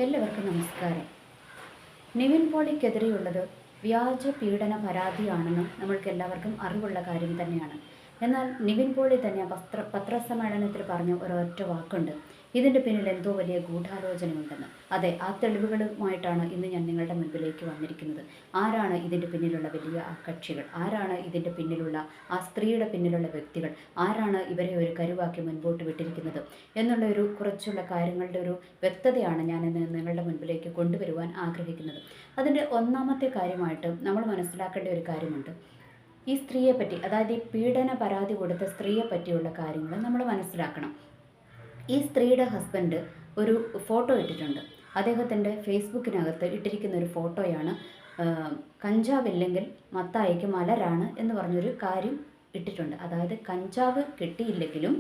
എല്ലാവർക്കും നമസ്കാരം. നിവിൻ പോളിക്കെതിരെയുള്ളത് വ്യാജ പീഡന പരാതിയാണെന്ന് നമ്മൾക്ക് എല്ലാവർക്കും അറിവുള്ള കാര്യം തന്നെയാണ്. എന്നാൽ നിവിൻ പോളി തന്നെ പത്രസമ്മേളനത്തിൽ പറഞ്ഞ ഒരൊറ്റ വാക്കുണ്ട്, ഇതിൻ്റെ പിന്നിൽ എന്തോ വലിയ ഗൂഢാലോചനയുണ്ടെന്ന്. അതെ, ആ തെളിവുകളുമായിട്ടാണ് ഇന്ന് ഞാൻ നിങ്ങളുടെ മുൻപിലേക്ക് വന്നിരിക്കുന്നത്. ആരാണ് ഇതിൻ്റെ പിന്നിലുള്ള വലിയ കക്ഷികൾ? ആരാണ് ഇതിൻ്റെ പിന്നിലുള്ള ആ സ്ത്രീയുടെ പിന്നിലുള്ള വ്യക്തികൾ? ആരാണ് ഇവരെ ഒരു കരുവാക്കി മുൻപോട്ട് വിട്ടിരിക്കുന്നത് എന്നുള്ള കുറച്ചുള്ള കാര്യങ്ങളുടെ ഒരു വ്യക്തതയാണ് ഞാൻ ഇന്ന് നിങ്ങളുടെ മുൻപിലേക്ക് കൊണ്ടുവരുവാൻ ആഗ്രഹിക്കുന്നത്. അതിൻ്റെ ഒന്നാമത്തെ കാര്യമായിട്ട് നമ്മൾ മനസ്സിലാക്കേണ്ട ഒരു കാര്യമുണ്ട്. ഈ സ്ത്രീയെ പറ്റി, അതായത് ഈ പീഡന പരാതി കൊടുത്ത സ്ത്രീയെ പറ്റിയുള്ള കാര്യങ്ങൾ നമ്മൾ മനസ്സിലാക്കണം. ഈ സ്ത്രീയുടെ ഹസ്ബൻഡ് ഒരു ഫോട്ടോ ഇട്ടിട്ടുണ്ട്. അദ്ദേഹത്തിൻ്റെ ഫേസ്ബുക്കിനകത്ത് ഇട്ടിരിക്കുന്ന ഒരു ഫോട്ടോയാണ് കഞ്ചാവില്ലെങ്കിൽ മത്തായിക്ക് മലരാണ് എന്ന് പറഞ്ഞൊരു കാര്യം ഇട്ടിട്ടുണ്ട്. അതായത് കഞ്ചാവ് കിട്ടിയില്ലെങ്കിലും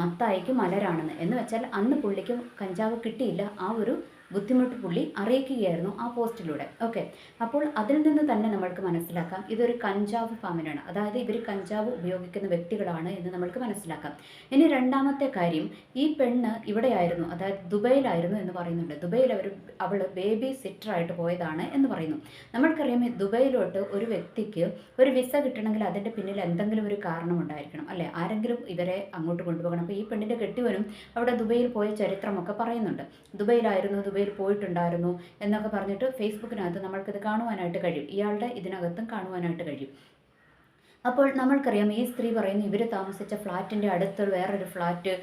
മത്തായിക്ക് മലരാണെന്ന്. എന്ന് വെച്ചാൽ അന്ന് പുള്ളിക്ക് കഞ്ചാവ് കിട്ടിയില്ല, ആ ഒരു ബുദ്ധിമുട്ട് പുള്ളി അറിയിക്കുകയായിരുന്നു ആ പോസ്റ്റിലൂടെ. ഓക്കെ, അപ്പോൾ അതിൽ നിന്ന് തന്നെ നമ്മൾക്ക് മനസ്സിലാക്കാം ഇതൊരു കഞ്ചാവ് ഫാമിലാണ്, അതായത് ഇവർ കഞ്ചാവ് ഉപയോഗിക്കുന്ന വ്യക്തികളാണ് എന്ന് നമ്മൾക്ക് മനസ്സിലാക്കാം. ഇനി രണ്ടാമത്തെ കാര്യം, ഈ പെണ്ണ് ഇവിടെയായിരുന്നു, അതായത് ദുബൈയിലായിരുന്നു എന്ന് പറയുന്നുണ്ട്. ദുബൈയിൽ അവൾ ബേബി സിറ്ററായിട്ട് പോയതാണ് എന്ന് പറയുന്നു. നമ്മൾക്കറിയാം, ദുബൈയിലോട്ട് ഒരു വ്യക്തിക്ക് ഒരു വിസ കിട്ടണമെങ്കിൽ അതിൻ്റെ പിന്നിൽ എന്തെങ്കിലും ഒരു കാരണം ഉണ്ടായിരിക്കണം, അല്ലേ? ആരെങ്കിലും ഇവരെ അങ്ങോട്ട് കൊണ്ടുപോകണം. അപ്പോൾ ഈ പെണ്ണിൻ്റെ കെട്ടിയവനും അവിടെ ദുബൈയിൽ പോയ ചരിത്രമൊക്കെ പറയുന്നുണ്ട്. ദുബൈയിൽ പോയിട്ടുണ്ടായിരുന്നു എന്നൊക്കെ പറഞ്ഞിട്ട് ഫേസ്ബുക്കിനകത്ത് നമ്മൾക്കിത് കാണുവാനായിട്ട് കഴിയും. ഇയാളുടെ ഇതിനകത്തും കാണുവാനായിട്ട് കഴിയും. അപ്പോൾ നമ്മൾക്കറിയാം, ഈ സ്ത്രീ പറയുന്നു ഇവർ താമസിച്ച ഫ്ലാറ്റിൻ്റെ അടുത്ത് വേറൊരു ഫ്ലാറ്റ്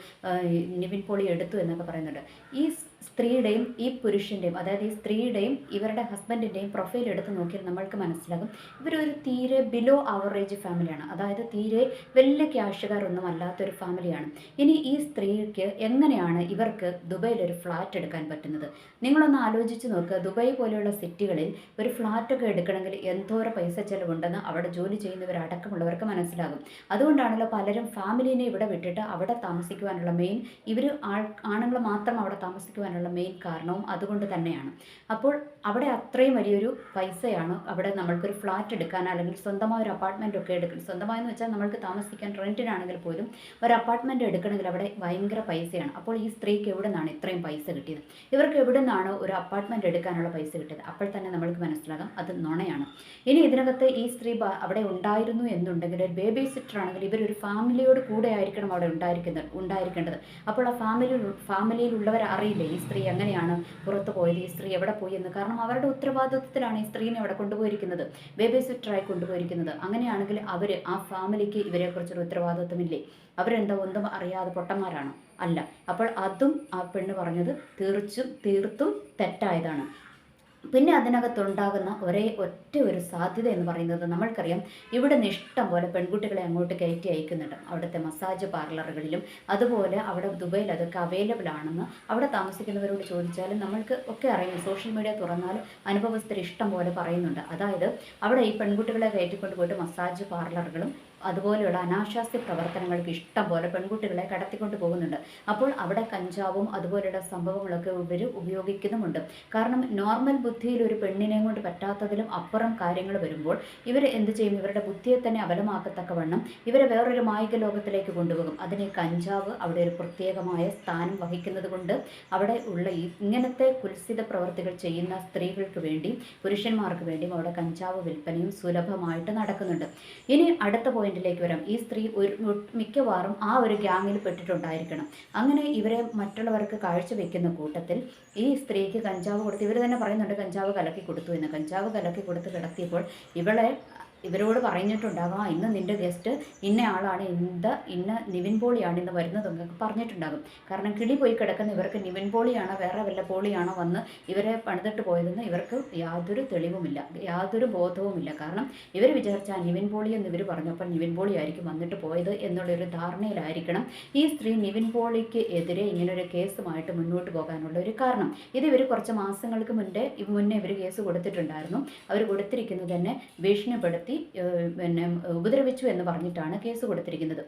നിവിൻ പോളി എടുത്തു എന്നൊക്കെ പറയുന്നുണ്ട്. ഈ സ്ത്രീയുടെയും ഈ പുരുഷൻ്റെയും, അതായത് ഈ സ്ത്രീയുടെയും ഇവരുടെ ഹസ്ബൻഡിൻ്റെയും പ്രൊഫൈൽ എടുത്ത് നോക്കിയാൽ നമ്മൾക്ക് മനസ്സിലാകും ഇവരൊരു തീരെ ബിലോ ആവറേജ് ഫാമിലിയാണ്, അതായത് തീരെ വലിയ ക്യാഷുകാരൊന്നും അല്ലാത്തൊരു ഫാമിലിയാണ്. ഇനി ഈ സ്ത്രീക്ക് എങ്ങനെയാണ് ഇവർക്ക് ദുബൈയിലൊരു ഫ്ലാറ്റ് എടുക്കാൻ പറ്റുന്നത്? നിങ്ങളൊന്ന് ആലോചിച്ച് നോക്കുക. ദുബായ് പോലെയുള്ള സിറ്റികളിൽ ഒരു ഫ്ലാറ്റൊക്കെ എടുക്കണമെങ്കിൽ എന്തോരം പൈസ ചിലവുണ്ടെന്ന് അവിടെ ജോലി ചെയ്യുന്നവരടക്കമുള്ളവർക്ക് മനസ്സിലാകും. അതുകൊണ്ടാണല്ലോ പലരും ഫാമിലിനെ ഇവിടെ വിട്ടിട്ട് അവിടെ താമസിക്കുവാനുള്ള മെയിൻ, ആണുങ്ങൾ മാത്രം അവിടെ താമസിക്കുവാനുള്ള മെയിൻ കാരണവും അതുകൊണ്ട് തന്നെയാണ്. അപ്പോൾ അവിടെ അത്രയും വലിയൊരു പൈസയാണ്. അവിടെ നമ്മൾക്കൊരു ഫ്ലാറ്റ് എടുക്കാൻ അല്ലെങ്കിൽ സ്വന്തമായ ഒരു അപ്പാർട്ട്മെൻ്റ് ഒക്കെ എടുക്കണം, സ്വന്തമായെന്ന് വെച്ചാൽ നമ്മൾക്ക് താമസിക്കാൻ റെൻറ്റിനാണെങ്കിൽ പോലും ഒരു അപ്പാർട്ട്മെൻറ്റ് എടുക്കണമെങ്കിൽ അവിടെ ഭയങ്കര പൈസയാണ്. അപ്പോൾ ഈ സ്ത്രീക്ക് എവിടെ നിന്നാണ് ഇത്രയും പൈസ കിട്ടിയത്? ഇവർക്ക് എവിടെ നിന്നാണ് ഒരു അപ്പാർട്ട്മെൻറ്റ് എടുക്കാനുള്ള പൈസ കിട്ടിയത്? അപ്പോൾ തന്നെ നമ്മൾക്ക് മനസ്സിലാകാം അത് നുണയാണ്. ഇനി ഇതിനകത്ത് ഈ സ്ത്രീ അവിടെ ഉണ്ടായിരുന്നു എന്നുണ്ടെങ്കിൽ, ഒരു ബേബി സിറ്റർ ആണെങ്കിൽ ഇവരൊരു ഫാമിലിയോട് കൂടെ ആയിരിക്കണം അവിടെ ഉണ്ടായിരിക്കേണ്ടത്. അപ്പോൾ ആ ഫാമിലിയിലുള്ളവർ അറിയില്ലേ ഈ സ്ത്രീ എങ്ങനെയാണ് പുറത്തു പോയത്, ഈ സ്ത്രീ എവിടെ പോയി എന്ന്? കാരണം അവരുടെ ഉത്തരവാദിത്വത്തിലാണ് ഈ സ്ത്രീനെ അവിടെ കൊണ്ടുപോയിരിക്കുന്നത്, ബേബി സിറ്ററായി കൊണ്ടുപോയിരിക്കുന്നത്. അങ്ങനെയാണെങ്കിൽ ആ ഫാമിലിക്ക് ഇവരെക്കുറിച്ചൊരു ഉത്തരവാദിത്വമില്ലേ? അവരെന്താ ഒന്നും അറിയാതെ പൊട്ടന്മാരാണോ? അല്ല. അപ്പോൾ അതും ആ പെണ്ണ് പറഞ്ഞത് തീർത്തും തെറ്റായതാണ്. പിന്നെ അതിനകത്തുണ്ടാകുന്ന ഒറ്റ ഒരു സാധ്യത എന്ന് പറയുന്നത്, നമ്മൾക്കറിയാം ഇവിടെ നിന്ന് ഇഷ്ടം പോലെ പെൺകുട്ടികളെ അങ്ങോട്ട് കയറ്റി അയക്കുന്നുണ്ട് അവിടുത്തെ മസാജ് പാർലറുകളിലും. അതുപോലെ അവിടെ ദുബൈയിൽ അതൊക്കെ അവൈലബിൾ ആണെന്ന് അവിടെ താമസിക്കുന്നവരോട് ചോദിച്ചാലും നമ്മൾക്ക് ഒക്കെ അറിയാം. സോഷ്യൽ മീഡിയ തുറന്നാൽ അനുഭവസ്ഥർ ഇഷ്ടം പോലെ പറയുന്നുണ്ട്. അതായത് അവിടെ ഈ പെൺകുട്ടികളെ കയറ്റിക്കൊണ്ട് പോയിട്ട് മസാജ് പാർലറുകളും അതുപോലെയുള്ള അനാശാസ്യ പ്രവർത്തനങ്ങൾക്ക് ഇഷ്ടം പോലെ പെൺകുട്ടികളെ കടത്തിക്കൊണ്ട് പോകുന്നുണ്ട്. അപ്പോൾ അവിടെ കഞ്ചാവും അതുപോലെയുള്ള സംഭവങ്ങളൊക്കെ ഇവർ ഉപയോഗിക്കുന്നുമുണ്ട്. കാരണം നോർമൽ ബുദ്ധിയിൽ ഒരു പെണ്ണിനെ കൊണ്ട് പറ്റാത്തതിലും അപ്പുറം കാര്യങ്ങൾ വരുമ്പോൾ ഇവർ എന്ത് ചെയ്യും? ഇവരുടെ ബുദ്ധിയെ തന്നെ അബലമാക്കത്തക്കവണ്ണം ഇവരെ വേറൊരു മായിക ലോകത്തിലേക്ക് കൊണ്ടുപോകും. അതിന് കഞ്ചാവ് അവിടെ ഒരു പ്രത്യേകമായ സ്ഥാനം വഹിക്കുന്നത് കൊണ്ട് അവിടെ ഉള്ള ഇങ്ങനത്തെ കുൽസിത പ്രവർത്തികൾ ചെയ്യുന്ന സ്ത്രീകൾക്ക് വേണ്ടി, പുരുഷന്മാർക്ക് വേണ്ടിയും അവിടെ കഞ്ചാവ് വിൽപ്പനയും സുലഭമായിട്ട് നടക്കുന്നുണ്ട്. ഇനി അടുത്ത പോയിന്റിലേക്ക് വരാം. ഈ സ്ത്രീ മിക്കവാറും ആ ഒരു ഗ്യാങ്ങിൽ പെട്ടിട്ടുണ്ടായിരിക്കണം. അങ്ങനെ ഇവരെ മറ്റുള്ളവർക്ക് കാഴ്ചവെക്കുന്ന കൂട്ടത്തിൽ ഈ സ്ത്രീക്ക് കഞ്ചാവ് കൊടുത്ത്, ഇവർ തന്നെ പറയുന്നുണ്ട് കഞ്ചാവ് കലക്കി കൊടുത്തു എന്ന്. കഞ്ചാവ് കലക്കി കൊടുത്ത് കിടത്തിയപ്പോൾ ഇവരോട് പറഞ്ഞിട്ടുണ്ടാകാം, ഇന്ന് നിൻ്റെ ഗസ്റ്റ് ഇന്ന ആളാണ്, ഇന്ന നിവിൻ പോളിയാണ് ഇന്ന് വരുന്നതെന്നൊക്കെ പറഞ്ഞിട്ടുണ്ടാകും. കാരണം കിളി പോയി കിടക്കുന്ന ഇവർക്ക് നിവിൻ പോളിയാണോ വേറെ വല്ല പോളിയാണോ വന്ന് ഇവരെ പണിതിട്ട് പോയതെന്ന് ഇവർക്ക് യാതൊരു തെളിവുമില്ല, യാതൊരു ബോധവുമില്ല. കാരണം ഇവർ വിചാരിച്ചാൽ നിവിൻ പോളി എന്ന് ഇവർ പറഞ്ഞപ്പോൾ നിവിൻ പോളി ആയിരിക്കും വന്നിട്ട് പോയത് എന്നുള്ളൊരു ധാരണയിലായിരിക്കണം ഈ സ്ത്രീ നിവിൻ പോളിക്ക് എതിരെ ഇങ്ങനൊരു കേസുമായിട്ട് മുന്നോട്ട് പോകാനുള്ള ഒരു കാരണം. ഇത് ഇവർ കുറച്ച് മാസങ്ങൾക്ക് മുന്നേ ഇവർ കേസ് കൊടുത്തിട്ടുണ്ടായിരുന്നു. അവർ കൊടുത്തിരിക്കുന്നത് തന്നെ ഭീഷണിപ്പെടുത്തി ഉപദ്രവിച്ചു എന്ന് പറഞ്ഞിട്ടാണ് കേസ് കൊടുത്തിരിക്കുന്നത്.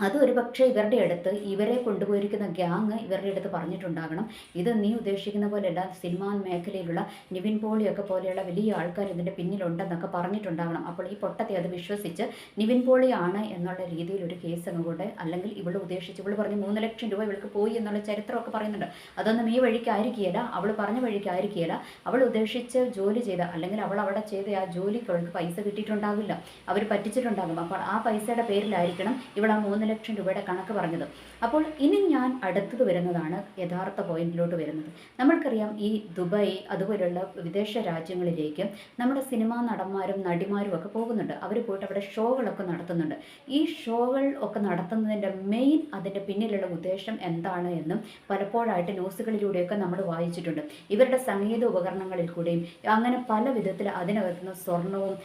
അത് ഒരു പക്ഷേ ഇവരുടെ അടുത്ത് ഇവരെ കൊണ്ടുപോയിരിക്കുന്ന ഗ്യാങ് ഇവരുടെ അടുത്ത് പറഞ്ഞിട്ടുണ്ടാകണം, ഇത് നീ ഉദ്ദേശിക്കുന്ന പോലെയല്ല, സിനിമാ മേഖലയിലുള്ള നിവിൻ പോളിയൊക്കെ പോലെയുള്ള വലിയ ആൾക്കാർ ഇതിൻ്റെ പിന്നിലുണ്ടെന്നൊക്കെ പറഞ്ഞിട്ടുണ്ടാകണം. അപ്പോൾ ഈ പൊട്ടത്തെ അത് വിശ്വസിച്ച് നിവിൻ പോളിയാണ് എന്നുള്ള രീതിയിൽ ഒരു കേസ് അങ്ങോട്ട്, അല്ലെങ്കിൽ ഇവൾ ഉദ്ദേശിച്ച് ഇവൾ പറഞ്ഞ് 3 ലക്ഷം രൂപ ഇവൾക്ക് പോയി എന്നുള്ള ചരിത്രമൊക്കെ പറയുന്നുണ്ട്. അതൊന്നും ഈ വഴിക്കായിരിക്കുകയില്ല, അവൾ പറഞ്ഞ വഴിക്കായിരിക്കുകയില്ല. അവൾ ഉദ്ദേശിച്ച് ജോലി ചെയ്ത, അല്ലെങ്കിൽ അവൾ അവിടെ ചെയ്ത ആ ജോലിക്ക് അവൾക്ക് പൈസ കിട്ടിയിട്ടുണ്ടാകില്ല, അവർ പറ്റിച്ചിട്ടുണ്ടാകും. അപ്പോൾ ആ പൈസയുടെ പേരിലായിരിക്കണം ഇവൾ ആ 3 ലക്ഷം രൂപയുടെ കണക്ക് പറഞ്ഞത്. അപ്പോൾ ഇനി ഞാൻ അടുത്തത് വരുന്നതാണ് യഥാർത്ഥ പോയിന്റിലോട്ട് വരുന്നത്. നമ്മൾക്കറിയാം ഈ ദുബായ് അതുപോലുള്ള വിദേശ രാജ്യങ്ങളിലേക്ക് നമ്മുടെ സിനിമാ നടന്മാരും നടിമാരും ഒക്കെ പോകുന്നുണ്ട്. അവർ പോയിട്ട് അവിടെ ഷോകളൊക്കെ നടത്തുന്നുണ്ട്. ഈ ഷോകൾ ഒക്കെ നടത്തുന്നതിൻ്റെ മെയിൻ അതിൻ്റെ പിന്നിലുള്ള ഉദ്ദേശം എന്താണ് എന്നും പലപ്പോഴായിട്ട് ന്യൂസുകളിലൂടെയൊക്കെ നമ്മൾ വായിച്ചിട്ടുണ്ട്. ഇവരുടെ സംഗീത ഉപകരണങ്ങളിൽ കൂടെയും അങ്ങനെ പല വിധത്തിൽ അതിനകത്തുനിന്ന് സ്വർണവും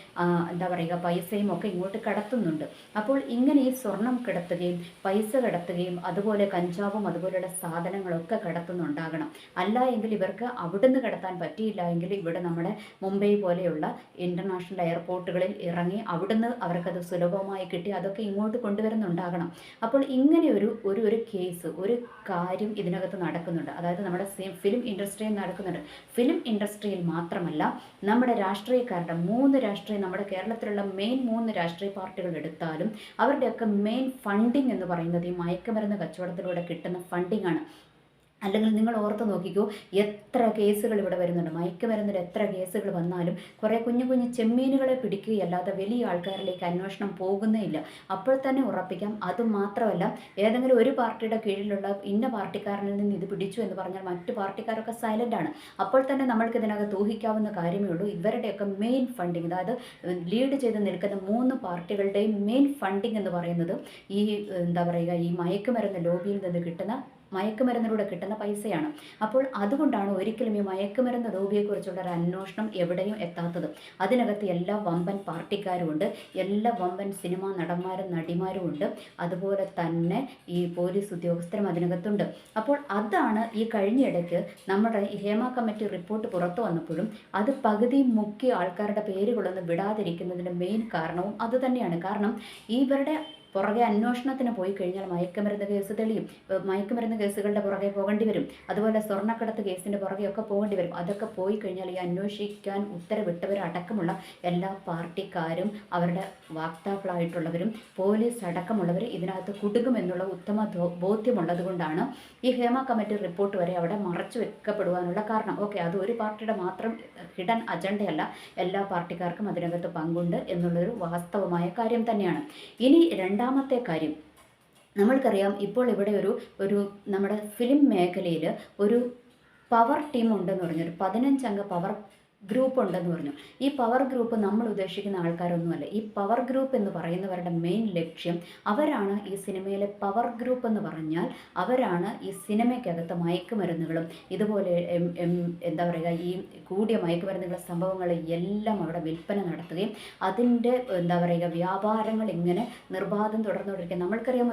എന്താ പറയുക പൈസയും ഒക്കെ ഇങ്ങോട്ട് കടത്തുന്നുണ്ട്. അപ്പോൾ ഇങ്ങനെ ഈ സ്വർണം കിടത്തുകയും പൈസ കടത്തുകയും അതുപോലെ കഞ്ചാവും അതുപോലെയുള്ള സാധനങ്ങളൊക്കെ കടത്തുന്നുണ്ടാകണം. അല്ല എങ്കിൽ ഇവർക്ക് അവിടുന്ന് കടത്താൻ പറ്റിയില്ല എങ്കിൽ ഇവിടെ നമ്മുടെ മുംബൈ പോലെയുള്ള ഇൻ്റർനാഷണൽ എയർപോർട്ടുകളിൽ ഇറങ്ങി അവിടുന്ന് അവർക്കത് സുലഭമായി കിട്ടി അതൊക്കെ ഇങ്ങോട്ട് കൊണ്ടുവരുന്നുണ്ടാകണം. അപ്പോൾ ഇങ്ങനെ ഒരു കേസ്, ഒരു കാര്യം ഇതിനകത്ത് നടക്കുന്നുണ്ട്. അതായത് നമ്മുടെ ഫിലിം ഇൻഡസ്ട്രിയിൽ നടക്കുന്നുണ്ട്. ഫിലിം ഇൻഡസ്ട്രിയിൽ മാത്രമല്ല, നമ്മുടെ രാഷ്ട്രീയക്കാരുടെ നമ്മുടെ കേരളത്തിലുള്ള മെയിൻ 3 രാഷ്ട്രീയ പാർട്ടികൾ എടുത്താലും അവരുടെയൊക്കെ മെയിൻ ഫണ്ടിങ് എന്ന് പറയുന്നത് ഈ മയക്കുമരുന്ന് കച്ചവടത്തിലൂടെ കിട്ടുന്ന ഫണ്ടിങ് ആണ്. അല്ലെങ്കിൽ നിങ്ങൾ ഓർത്ത് നോക്കിക്കോ, എത്ര കേസുകൾ ഇവിടെ വരുന്നുണ്ട്. മയക്കുമരുന്നിൽ എത്ര കേസുകൾ വന്നാലും കുറേ കുഞ്ഞു കുഞ്ഞു ചെമ്മീനുകളെ പിടിക്കുകയല്ലാതെ വലിയ ആൾക്കാരിലേക്ക് അന്വേഷണം പോകുന്നേ ഇല്ല. അപ്പോൾ തന്നെ ഉറപ്പിക്കാം. അതുമാത്രമല്ല, ഏതെങ്കിലും ഒരു പാർട്ടിയുടെ കീഴിലുള്ള ഇന്ന പാർട്ടിക്കാരനിൽ നിന്ന് ഇത് പിടിച്ചു എന്ന് പറഞ്ഞാൽ മറ്റു പാർട്ടിക്കാരൊക്കെ സൈലൻ്റ് ആണ്. അപ്പോൾ തന്നെ നമ്മൾക്ക് ഇതിനകത്ത് ഊഹിക്കാവുന്ന കാര്യമേ ഉള്ളൂ, ഇവരുടെയൊക്കെ മെയിൻ ഫണ്ടിങ്, അതായത് ലീഡ് ചെയ്ത് നിൽക്കുന്ന 3 പാർട്ടികളുടെയും മെയിൻ ഫണ്ടിങ് എന്ന് പറയുന്നത് ഈ എന്താ പറയുക ഈ മയക്കുമരുന്ന് ലോബിയിൽ നിന്ന് കിട്ടുന്ന മയക്കുമരുന്നിലൂടെ കിട്ടുന്ന പൈസയാണ്. അപ്പോൾ അതുകൊണ്ടാണ് ഒരിക്കലും ഈ മയക്കുമരുന്ന് ലോബിയെക്കുറിച്ചുള്ള ഒരു അന്വേഷണം എവിടെയും എത്താത്തത്. അതിനകത്ത് എല്ലാ വമ്പൻ പാർട്ടിക്കാരും ഉണ്ട്, എല്ലാ വമ്പൻ സിനിമാ നടന്മാരും നടിമാരും ഉണ്ട്, അതുപോലെ തന്നെ ഈ പോലീസ് ഉദ്യോഗസ്ഥരും അതിനകത്തുണ്ട്. അപ്പോൾ അതാണ് ഈ കഴിഞ്ഞിടയ്ക്ക് നമ്മുടെ ഹേമ കമ്മിറ്റി റിപ്പോർട്ട് പുറത്തു വന്നപ്പോഴും അത് പകുതി മുക്കി ആൾക്കാരുടെ പേരുകളൊന്നും വിടാതിരിക്കുന്നതിൻ്റെ മെയിൻ കാരണവും അതുതന്നെയാണ്. കാരണം ഇവരുടെ പുറകെ അന്വേഷണത്തിന് പോയി കഴിഞ്ഞാൽ മയക്കുമരുന്ന് കേസ് തെളിയും, മയക്കുമരുന്ന് കേസുകളുടെ പുറകെ പോകേണ്ടി വരും, അതുപോലെ സ്വർണ്ണക്കടത്ത് കേസിൻ്റെ പുറകെയൊക്കെ പോകേണ്ടി വരും. അതൊക്കെ പോയി കഴിഞ്ഞാൽ ഈ അന്വേഷിക്കാൻ ഉത്തരവിട്ടവരടക്കമുള്ള എല്ലാ പാർട്ടിക്കാരും അവരുടെ വാക്താക്കളായിട്ടുള്ളവരും പോലീസ് അടക്കമുള്ളവർ ഇതിനകത്ത് കുടുങ്ങുമെന്നുള്ള ഉത്തമ ബോധ്യമുള്ളത് കൊണ്ടാണ് ഈ ഹേമ കമ്മിറ്റി റിപ്പോർട്ട് വരെ അവിടെ മറച്ചു വെക്കപ്പെടുവാനുള്ള കാരണം. ഓക്കെ, അത് ഒരു പാർട്ടിയുടെ മാത്രം ഹിഡൻ അജണ്ടയല്ല, എല്ലാ പാർട്ടിക്കാർക്കും അതിനകത്ത് പങ്കുണ്ട് എന്നുള്ളൊരു വാസ്തവമായ കാര്യം തന്നെയാണ്. ഇനി രണ്ടാമത്തെ കാര്യം, നമ്മൾക്കറിയാം ഇപ്പോൾ ഇവിടെ ഒരു നമ്മുടെ ഫിലിം മേഖലയിൽ ഒരു പവർ ടീം ഉണ്ടെന്ന് പറഞ്ഞു, ഒരു 15 അംഗ പവർ ഗ്രൂപ്പ് ഉണ്ടെന്ന് പറഞ്ഞു. ഈ പവർ ഗ്രൂപ്പ് നമ്മൾ ഉദ്ദേശിക്കുന്ന ആൾക്കാരൊന്നുമല്ല. ഈ പവർ ഗ്രൂപ്പ് എന്ന് പറയുന്നവരുടെ മെയിൻ ലക്ഷ്യം, അവരാണ് ഈ സിനിമയിലെ പവർ ഗ്രൂപ്പ് എന്ന് പറഞ്ഞാൽ അവരാണ് ഈ സിനിമയ്ക്കകത്ത് മയക്കുമരുന്നുകളും ഇതുപോലെ എന്താ പറയുക ഈ കൂടിയ മയക്കുമരുന്നുകളുടെ സംഭവങ്ങൾ എല്ലാം അവിടെ വിൽപ്പന നടത്തുകയും അതിൻ്റെ എന്താ പറയുക വ്യാപാരങ്ങൾ ഇങ്ങനെ നിർബാധം തുടർന്നുകൊണ്ടിരിക്കുക. നമ്മൾക്കറിയാം,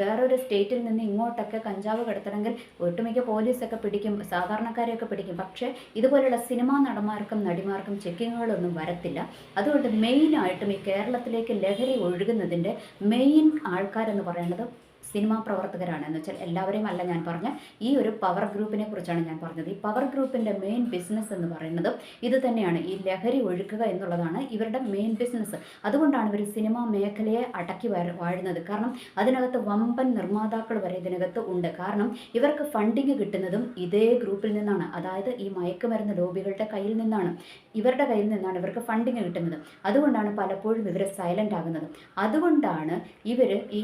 വേറൊരു സ്റ്റേറ്റിൽ നിന്ന് ഇങ്ങോട്ടൊക്കെ കഞ്ചാവ് കടത്തണമെങ്കിൽ ഒട്ടുമിക്ക പോലീസൊക്കെ പിടിക്കും, സാധാരണക്കാരെയൊക്കെ പിടിക്കും. പക്ഷേ ഇതുപോലെയുള്ള സിനിമ നടന്മാർക്കും നടിമാർക്കും ചെക്കിങ്ങുകളൊന്നും വരത്തില്ല. അതുകൊണ്ട് മെയിനായിട്ടും ഈ കേരളത്തിലേക്ക് ലഹരി ഒഴുകുന്നതിൻ്റെ മെയിൻ ആൾക്കാരെന്ന് പറയുന്നത് സിനിമാ പ്രവർത്തകരാണ്. എന്ന് വെച്ചാൽ എല്ലാവരെയും അല്ല ഞാൻ പറഞ്ഞ, ഈ ഒരു പവർ ഗ്രൂപ്പിനെ കുറിച്ചാണ് ഞാൻ പറഞ്ഞത്. ഈ പവർ ഗ്രൂപ്പിൻ്റെ മെയിൻ ബിസിനസ് എന്ന് പറയുന്നത് ഇത് തന്നെയാണ്, ഈ ലഹരി ഒഴുക്കുക എന്നുള്ളതാണ് ഇവരുടെ മെയിൻ ബിസിനസ്. അതുകൊണ്ടാണ് ഇവർ സിനിമാ മേഖലയെ അടക്കി വാഴുന്നത്. കാരണം അതിനകത്ത് വമ്പൻ നിർമ്മാതാക്കൾ വരെ ഇതിനകത്ത് ഉണ്ട്. കാരണം ഇവർക്ക് ഫണ്ടിങ് കിട്ടുന്നതും ഇതേ ഗ്രൂപ്പിൽ നിന്നാണ്, അതായത് ഈ മയക്കുമരുന്ന് ലോബികളുടെ കയ്യിൽ നിന്നാണ്, ഇവരുടെ കയ്യിൽ നിന്നാണ് ഇവർക്ക് ഫണ്ടിങ് കിട്ടുന്നത്. അതുകൊണ്ടാണ് പലപ്പോഴും ഇവർ സൈലൻ്റ് ആകുന്നത്. അതുകൊണ്ടാണ് ഇവർ ഈ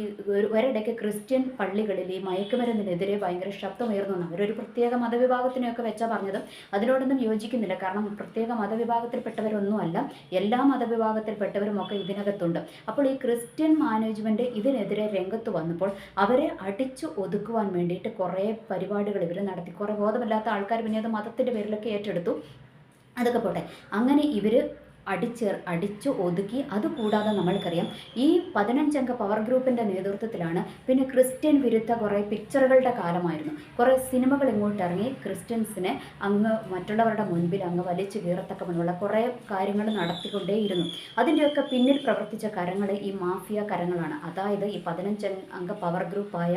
ഒരിടയ്ക്ക് ക്രിസ്ത്യൻ പള്ളികളിൽ ഈ മയക്കുമരുന്നിനെതിരെ ഭയങ്കര ശബ്ദമുയർന്നു. അവരൊരു പ്രത്യേക മതവിഭാഗത്തിനെയൊക്കെ വെച്ചാൽ പറഞ്ഞത്, അതിനോടൊന്നും യോജിക്കുന്നില്ല. കാരണം പ്രത്യേക മതവിഭാഗത്തിൽപ്പെട്ടവരൊന്നുമല്ല, എല്ലാ മതവിഭാഗത്തിൽപ്പെട്ടവരുമൊക്കെ ഇതിനകത്തുണ്ട്. അപ്പോൾ ഈ ക്രിസ്ത്യൻ മാനേജ്മെൻറ്റ് ഇതിനെതിരെ രംഗത്ത് വന്നപ്പോൾ അവരെ അടിച്ചു ഒതുക്കുവാൻ വേണ്ടിയിട്ട് കുറേ പരിപാടികൾ ഇവർ നടത്തി. കുറേ ബോധമില്ലാത്ത ആൾക്കാർ പിന്നെ അത് മതത്തിൻ്റെ പേരിലൊക്കെ ഏറ്റെടുത്തു. അതൊക്കെ പോട്ടെ, അങ്ങനെ ഇവർ അടിച്ചു ഒതുക്കി. അതുകൂടാതെ നമ്മൾക്കറിയാം ഈ 15 അംഗ പവർ ഗ്രൂപ്പിൻ്റെ നേതൃത്വത്തിലാണ് പിന്നെ ക്രിസ്ത്യൻ വിരുദ്ധ കുറേ പിക്ചറുകളുടെ കാലമായിരുന്നു. കുറേ സിനിമകൾ ഇങ്ങോട്ട് ഇറങ്ങി ക്രിസ്ത്യൻസിനെ അങ്ങ് മറ്റുള്ളവരുടെ മുൻപിൽ അങ്ങ് വലിച്ചു കീറത്തക്കമുള്ള കുറേ കാര്യങ്ങൾ നടത്തിക്കൊണ്ടേയിരുന്നു. അതിൻ്റെയൊക്കെ പിന്നിൽ പ്രവർത്തിച്ച കരങ്ങൾ ഈ മാഫിയ കരങ്ങളാണ്. അതായത് ഈ 15 അംഗ പവർ ഗ്രൂപ്പായ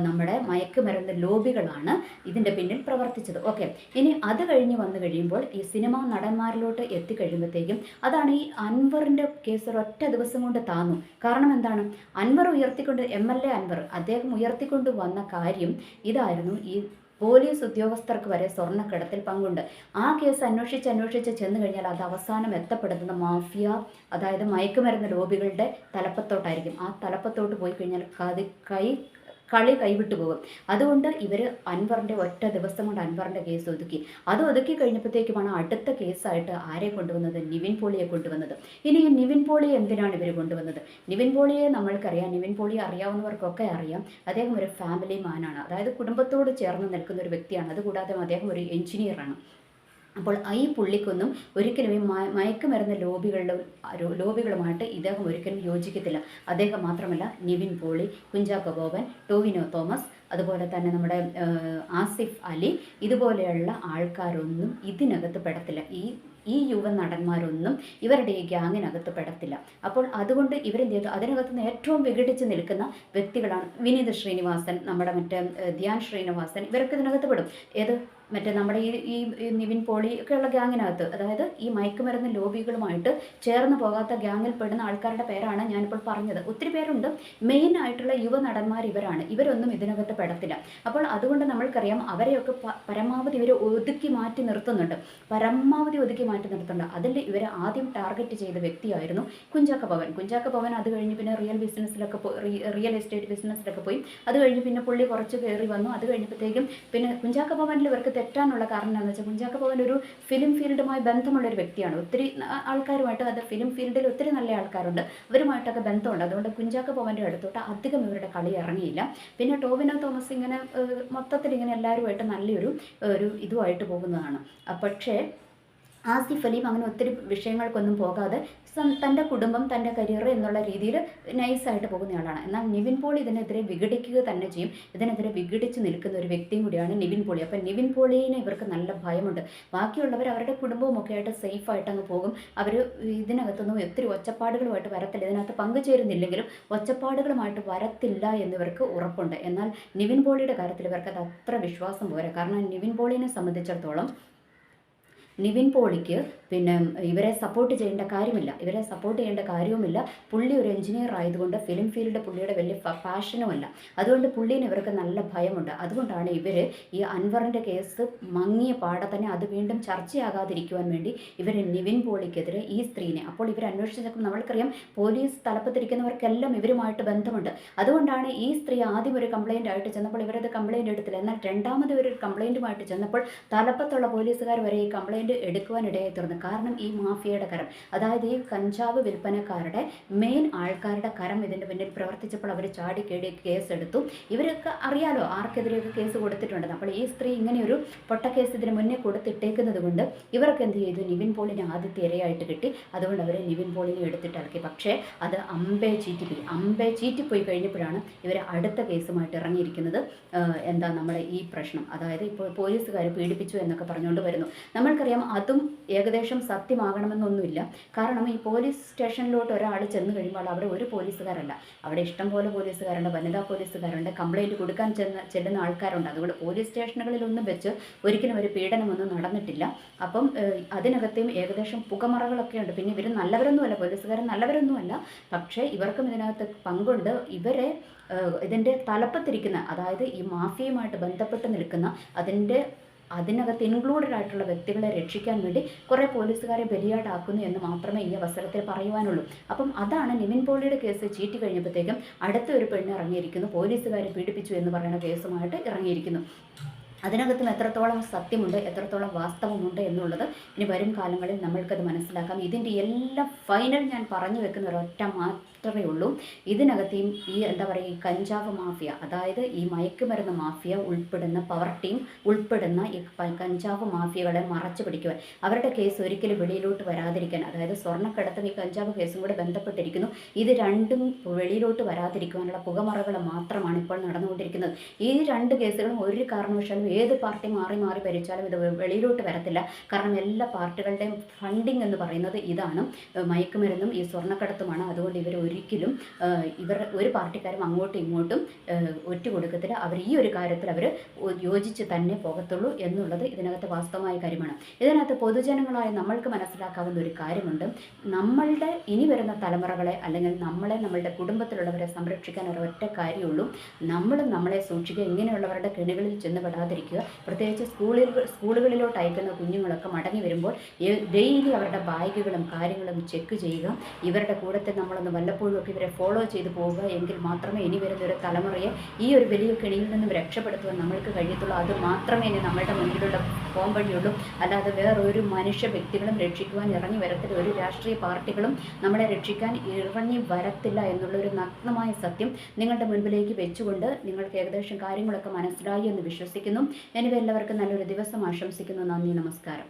നമ്മുടെ മയക്കുമരുന്ന് ലോബികളാണ് ഇതിൻ്റെ പിന്നിൽ പ്രവർത്തിച്ചത്. ഓക്കെ, ഇനി അത് കഴിഞ്ഞ് വന്നു കഴിയുമ്പോൾ ഈ സിനിമാ നടന്മാരിലോട്ട് എത്തിക്കഴിയുമ്പോഴത്തേക്കും അതാണ് ഈ അൻവറിൻ്റെ കേസ് ഒരൊറ്റ ദിവസം കൊണ്ട് താന്നു. കാരണം എന്താണ്? അൻവർ ഉയർത്തിക്കൊണ്ട് MLA അൻവർ അദ്ദേഹം ഉയർത്തിക്കൊണ്ട് വന്ന കാര്യം ഇതായിരുന്നു, ഈ പോലീസ് ഉദ്യോഗസ്ഥർക്ക് വരെ സ്വർണ്ണക്കടത്തിൽ പങ്കുണ്ട്. ആ കേസ് അന്വേഷിച്ച് ചെന്ന് കഴിഞ്ഞാൽ അത് അവസാനം എത്തപ്പെടുന്ന മാഫിയ, അതായത് മയക്കുമരുന്ന് ലോബികളുടെ തലപ്പത്തോട്ടായിരിക്കും. ആ തലപ്പത്തോട്ട് പോയി കഴിഞ്ഞാൽ കളി കൈവിട്ടു പോകും. അതുകൊണ്ട് ഇവർ അൻവറിൻ്റെ ഒറ്റ ദിവസം കൊണ്ട് അൻവറിൻ്റെ കേസ് ഒതുക്കി. അത് ഒതുക്കി കഴിഞ്ഞപ്പോഴത്തേക്കുമാണ് അടുത്ത കേസായിട്ട് ആരെ കൊണ്ടുവന്നത്? നിവിൻ പോളിയെ കൊണ്ടുവന്നത്. ഇനി ഈ നിവിൻ പോളിയെ എന്തിനാണ് ഇവർ കൊണ്ടുവന്നത്? നിവിൻ പോളിയെ നമ്മൾക്കറിയാം, നിവിൻ പോളിയെ അറിയാവുന്നവർക്കൊക്കെ അറിയാം. അദ്ദേഹം ഒരു ഫാമിലി മാനാണ്, അതായത് കുടുംബത്തോട് ചേർന്ന് നിൽക്കുന്ന ഒരു വ്യക്തിയാണ്. അതുകൂടാതെ അദ്ദേഹം ഒരു എഞ്ചിനീയറാണ്. അപ്പോൾ ഈ പുള്ളിക്കൊന്നും ഒരിക്കലും ഈ മയക്കുമരുന്ന് ലോബികളുമായിട്ട് ഇദ്ദേഹം ഒരിക്കലും യോജിക്കത്തില്ല. അദ്ദേഹം മാത്രമല്ല, നിവിൻ പോളി, കുഞ്ചാക്കോ ബോബൻ, ടോവിനോ തോമസ്, അതുപോലെ തന്നെ നമ്മുടെ ആസിഫ് അലി, ഇതുപോലെയുള്ള ആൾക്കാരൊന്നും ഇതിനകത്ത് പെടത്തില്ല. ഈ യുവ നടന്മാരൊന്നും ഇവരുടെ ഈ ഗ്യാങ്ങിനകത്ത് പെടത്തില്ല. അപ്പോൾ അതുകൊണ്ട് ഇവരെന്ത് ചെയ്തു? അതിനകത്ത് നിന്ന് ഏറ്റവും വിഘടിച്ച് നിൽക്കുന്ന വ്യക്തികളാണ് വിനീത് ശ്രീനിവാസൻ, നമ്മുടെ മറ്റേ ധ്യാൻ ശ്രീനിവാസൻ, ഇവരൊക്കെ ഇതിനകത്ത് പെടും. ഏത് മറ്റേ നമ്മുടെ ഈ നിവിൻ പോളി ഒക്കെയുള്ള ഗ്യാങ്ങിനകത്ത്, അതായത് ഈ മയക്കുമരുന്ന് ലോബികളുമായിട്ട് ചേർന്ന് പോകാത്ത ഗ്യാങ്ങിൽ പെടുന്ന ആൾക്കാരുടെ പേരാണ് ഞാനിപ്പോൾ പറഞ്ഞത്. ഒത്തിരി പേരുണ്ട്. മെയിൻ ആയിട്ടുള്ള യുവ നടന്മാർ ഇവരാണ്. ഇവരൊന്നും ഇതിനകത്ത് പെടത്തില്ല. അപ്പോൾ അതുകൊണ്ട് നമ്മൾക്കറിയാം അവരെയൊക്കെ പരമാവധി ഇവർ ഒതുക്കി മാറ്റി നിർത്തുന്നുണ്ട്. അതിൽ ഇവർ ആദ്യം ടാർഗറ്റ് ചെയ്ത വ്യക്തിയായിരുന്നു കുഞ്ചാക്കോ ഭവൻ. അത് കഴിഞ്ഞ് പിന്നെ റിയൽ എസ്റ്റേറ്റ് ബിസിനസ്സിലൊക്കെ പോയി. അത് കഴിഞ്ഞ് പിന്നെ പുള്ളി കുറച്ച് കയറി വന്നു. അത് കഴിഞ്ഞപ്പോഴത്തേക്കും പിന്നെ കുഞ്ചാക്കോ ഭവനിൽ ഇവർക്ക് തെറ്റാനുള്ള കാരണം എന്താണെന്ന് വെച്ചാൽ, കുഞ്ചാക്കോ ഭവൻ ഒരു ഫിലിം ഫീൽഡുമായി ബന്ധമുള്ളൊരു വ്യക്തിയാണ്. ഒത്തിരി ആൾക്കാരുമായിട്ട്, അത് ഫിലിം ഫീൽഡിൽ ഒത്തിരി നല്ല ആൾക്കാരുണ്ട്, അവരുമായിട്ടൊക്കെ ബന്ധമുണ്ട്. അതുകൊണ്ട് കുഞ്ചാക്കോ ഭവൻ്റെ അടുത്തോട്ട് അധികം ഇവരുടെ കളി ഇറങ്ങിയില്ല. പിന്നെ ടോവിനോ തോമസ് ഇങ്ങനെ മൊത്തത്തിൽ ഇങ്ങനെ എല്ലാവരുമായിട്ട് നല്ലൊരു ഇതുമായിട്ട് പോകുന്നതാണ്. പക്ഷേ ആസിഫ് അലിയും അങ്ങനെ ഒത്തിരി വിഷയങ്ങൾക്കൊന്നും പോകാതെ തൻ്റെ കുടുംബം, തൻ്റെ കരിയർ എന്നുള്ള രീതിയിൽ നൈസായിട്ട് പോകുന്നയാളാണ്. എന്നാൽ നിവിൻ പോളി ഇതിനെതിരെ വിഘടിക്കുക തന്നെ ചെയ്യും. ഇതിനെതിരെ വിഘടിച്ച് നിൽക്കുന്ന ഒരു വ്യക്തിയും കൂടിയാണ് നിവിൻ പോളി. അപ്പം നിവിൻ പോളിനെ ഇവർക്ക് നല്ല ഭയമുണ്ട്. ബാക്കിയുള്ളവർ അവരുടെ കുടുംബവും ഒക്കെ ആയിട്ട് സേഫായിട്ട് അങ്ങ് പോകും. അവർ ഇതിനകത്തൊന്നും ഒത്തിരി ഒച്ചപ്പാടുകളുമായിട്ട് വരത്തില്ല. ഇതിനകത്ത് പങ്കുചേരുന്നില്ലെങ്കിലും ഒച്ചപ്പാടുകളുമായിട്ട് വരത്തില്ല എന്നിവർക്ക് ഉറപ്പുണ്ട്. എന്നാൽ നിവിൻ പോളിയുടെ കാര്യത്തിൽ ഇവർക്ക് അത് അത്ര വിശ്വാസം പോരാ. കാരണം നിവിൻ പോളിനെ സംബന്ധിച്ചിടത്തോളം നിവിൻ പോളിക്ക് പിന്നെ ഇവരെ സപ്പോർട്ട് ചെയ്യേണ്ട കാര്യവുമില്ല. പുള്ളി ഒരു എഞ്ചിനീയർ ആയതുകൊണ്ട് ഫിലിം ഫീൽഡ് പുള്ളിയുടെ വലിയ പാഷനുമല്ല. അതുകൊണ്ട് പുള്ളീനെ ഇവർക്ക് നല്ല ഭയമുണ്ട്. അതുകൊണ്ടാണ് ഇവർ ഈ അൻവറിൻ്റെ കേസ് മങ്ങിയ പാടെ തന്നെ അത് വീണ്ടും ചർച്ചയാകാതിരിക്കുവാൻ വേണ്ടി ഇവർ നിവിൻ പോളിക്കെതിരെ ഈ സ്ത്രീനെ, അപ്പോൾ ഇവർ അന്വേഷിച്ച് നോക്കുമ്പോൾ നമ്മൾക്കറിയാം പോലീസ് തലപ്പത്തിരിക്കുന്നവർക്കെല്ലാം ഇവരുമായിട്ട് ബന്ധമുണ്ട്. അതുകൊണ്ടാണ് ഈ സ്ത്രീ ആദ്യം ഒരു കംപ്ലയിൻ്റ് ആയിട്ട് ചെന്നപ്പോൾ ഇവരത് കംപ്ലയിൻ്റ് എടുത്തില്ല. എന്നാൽ രണ്ടാമത് ഒരു കംപ്ലയിൻറ്റുമായിട്ട് ചെന്നപ്പോൾ തലപ്പത്തുള്ള പോലീസുകാർ വരെ ഈ കംപ്ലയിൻറ്റ് എടുക്കുവാനിടയായി തീർന്നു. കാരണം ഈ മാഫിയയുടെ കരം, അതായത് ഈ കഞ്ചാവ് വിൽപ്പനക്കാരുടെ മെയിൻ ആൾക്കാരുടെ കരം ഇതിൻ്റെ പിന്നിൽ പ്രവർത്തിച്ചപ്പോൾ അവർ ചാടിക്കേടി കേസെടുത്തു. ഇവരൊക്കെ അറിയാലോ ആർക്കെതിരെയൊക്കെ കേസ് കൊടുത്തിട്ടുണ്ടെന്ന്. അപ്പോൾ ഈ സ്ത്രീ ഇങ്ങനെയൊരു പൊട്ടക്കേസ് ഇതിന് മുന്നേ കൊടുത്തിട്ടേക്കുന്നത് കൊണ്ട് ഇവർക്ക് എന്ത് ചെയ്തു? നിവിൻ പോളിനെ ആദ്യത്തെ ഇരയായിട്ട് കിട്ടി. അതുകൊണ്ട് അവർ നിവിൻ പോളിനെ എടുത്തിട്ട് ഇറക്കി. പക്ഷേ അത് അമ്പേ ചീറ്റിപ്പോയി കഴിഞ്ഞപ്പോഴാണ് ഇവർ അടുത്ത കേസുമായിട്ട് ഇറങ്ങിയിരിക്കുന്നത്. എന്താ നമ്മുടെ ഈ പ്രശ്നം, അതായത് ഇപ്പോൾ പോലീസുകാർ പീഡിപ്പിച്ചു എന്നൊക്കെ പറഞ്ഞുകൊണ്ട് വരുന്നു. നമ്മൾക്കറിയാം അതും ഏകദേശം സത്യമാകണമെന്നൊന്നുമില്ല. കാരണം ഈ പോലീസ് സ്റ്റേഷനിലോട്ട് ഒരാൾ ചെന്ന് കഴിയുമ്പോൾ അവിടെ ഒരു പോലീസുകാരല്ല, അവിടെ ഇഷ്ടംപോലെ പോലീസുകാരുണ്ട്, വനിതാ പോലീസുകാരുണ്ട്, കംപ്ലയിൻറ്റ് കൊടുക്കാൻ ചെല്ലുന്ന ആൾക്കാരുണ്ട്. അതുകൊണ്ട് പോലീസ് സ്റ്റേഷനുകളിലൊന്നും വെച്ച് ഒരിക്കലും ഒരു പീഡനമൊന്നും നടന്നിട്ടില്ല. അപ്പം അതിനകത്തെയും ഏകദേശം പുകമറകളൊക്കെ ഉണ്ട്. പിന്നെ ഇവർ നല്ലവരൊന്നുമല്ല, പോലീസുകാരൻ നല്ലവരൊന്നുമല്ല. പക്ഷേ ഇവർക്കും ഇതിനകത്ത് പങ്കുണ്ട്. ഇവരെ ഇതിൻ്റെ തലപ്പത്തിരിക്കുന്ന, അതായത് ഈ മാഫിയയുമായിട്ട് ബന്ധപ്പെട്ട് നിൽക്കുന്ന അതിനകത്ത് ഇൻക്ലൂഡഡ് ആയിട്ടുള്ള വ്യക്തികളെ രക്ഷിക്കാൻ വേണ്ടി കുറേ പോലീസുകാരെ ബലിയാടാക്കുന്നു എന്ന് മാത്രമേ ഈ അവസരത്തിൽ പറയുവാനുള്ളൂ. അപ്പം അതാണ് നിവിൻ പോളിയുടെ കേസ് ചീറ്റി കഴിഞ്ഞപ്പോഴത്തേക്കും അടുത്ത ഒരു പെണ്ണ് ഇറങ്ങിയിരിക്കുന്നു, പോലീസുകാരെ പീഡിപ്പിച്ചു എന്ന് പറയുന്ന കേസുമായിട്ട് ഇറങ്ങിയിരിക്കുന്നു. അതിനകത്തും എത്രത്തോളം സത്യമുണ്ട്, എത്രത്തോളം വാസ്തവമുണ്ട് എന്നുള്ളത് ഇനി വരും കാലങ്ങളിൽ നമ്മൾക്കത് മനസ്സിലാക്കാം. ഇതിൻ്റെ എല്ലാം ഫൈനൽ ഞാൻ പറഞ്ഞു വെക്കുന്ന ഒരൊറ്റ മാത്രമേ ഉള്ളൂ. ഇതിനകത്തെയും ഈ എന്താ പറയുക, ഈ കഞ്ചാവ് മാഫിയ, അതായത് ഈ മയക്കുമരുന്ന് മാഫിയ ഉൾപ്പെടുന്ന പവർ ടീം ഉൾപ്പെടുന്ന ഈ കഞ്ചാവ് മാഫിയകളെ മറച്ചു പിടിക്കുവാൻ, അവരുടെ കേസ് ഒരിക്കലും വെളിയിലോട്ട് വരാതിരിക്കാൻ, അതായത് സ്വർണ്ണക്കടത്തും ഈ കഞ്ചാവ് കേസും കൂടെ ബന്ധപ്പെട്ടിരിക്കുന്നു. ഇത് രണ്ടും വെളിയിലോട്ട് വരാതിരിക്കുവാനുള്ള പുകമറകൾ മാത്രമാണ് ഇപ്പോൾ നടന്നുകൊണ്ടിരിക്കുന്നത്. ഈ രണ്ട് കേസുകളും ഒരു കാരണവശാലും ഏത് പാർട്ടി മാറി മാറി ഭരിച്ചാലും ഇത് വെളിയിലോട്ട് വരത്തില്ല. കാരണം എല്ലാ പാർട്ടികളുടെയും ഫണ്ടിങ് എന്ന് പറയുന്നത് ഇതാണ്, മയക്കുമരുന്നും ഈ സ്വർണ്ണക്കടത്തുമാണ്. അതുകൊണ്ട് ഇവർ ഒരിക്കലും ഒരു പാർട്ടിക്കാരും അങ്ങോട്ടും ഇങ്ങോട്ടും ഒറ്റ കൊടുക്കത്തില്ല. അവർ ഈ ഒരു കാര്യത്തിൽ അവർ യോജിച്ച് തന്നെ പോകത്തുള്ളൂ എന്നുള്ളത് ഇതിനകത്ത് വാസ്തവമായ കാര്യമാണ്. ഇതിനകത്ത് പൊതുജനങ്ങളായ നമ്മൾക്ക് മനസ്സിലാക്കാവുന്ന ഒരു കാര്യമുണ്ട്. നമ്മളുടെ ഇനി വരുന്ന തലമുറകളെ അല്ലെങ്കിൽ നമ്മളുടെ കുടുംബത്തിലുള്ളവരെ സംരക്ഷിക്കാൻ ഒരൊറ്റ കാര്യമുള്ളൂ, നമ്മളും നമ്മളെ സൂക്ഷിക്കുക. ഇങ്ങനെയുള്ളവരുടെ കെണികളിൽ ചെന്ന് പെടാതിരിക്കുക. പ്രത്യേകിച്ച് സ്കൂളുകളിലോട്ട് അയക്കുന്ന കുഞ്ഞുങ്ങളൊക്കെ മടങ്ങി വരുമ്പോൾ ഡെയിലി അവരുടെ ബാഗുകളും കാര്യങ്ങളും ചെക്ക് ചെയ്യുക. ഇവരുടെ കൂടത്തെ നമ്മളൊന്ന് വല്ലപ്പോഴും ഒക്കെ ഇവരെ ഫോളോ ചെയ്ത് പോവുക. എങ്കിൽ മാത്രമേ ഇനി വരുന്ന ഒരു തലമുറയെ ഈ ഒരു വലിയ കെണിയിൽ നിന്നും രക്ഷപ്പെടുത്തുവാൻ നമ്മൾക്ക് കഴിയത്തുള്ളൂ. അത് മാത്രമേ ഇനി നമ്മളുടെ മുന്നിലുള്ള പോംവഴിയുള്ളൂ. അല്ലാതെ വേറൊരു മനുഷ്യ വ്യക്തികളും രക്ഷിക്കുവാൻ ഇറങ്ങി വരത്തില്ല. ഒരു രാഷ്ട്രീയ പാർട്ടികളും നമ്മളെ രക്ഷിക്കാൻ ഇറങ്ങി വരത്തില്ല എന്നുള്ളൊരു നഗ്നമായ സത്യം നിങ്ങളുടെ മുൻപിലേക്ക് വെച്ചുകൊണ്ട് നിങ്ങൾക്ക് ഏകദേശം കാര്യങ്ങളൊക്കെ മനസ്സിലായി എന്ന് വിശ്വസിക്കുന്നു. എനിവേ എല്ലാവർക്കും നല്ലൊരു ദിവസം ആശംസിക്കുന്നു. നന്ദി, നമസ്കാരം.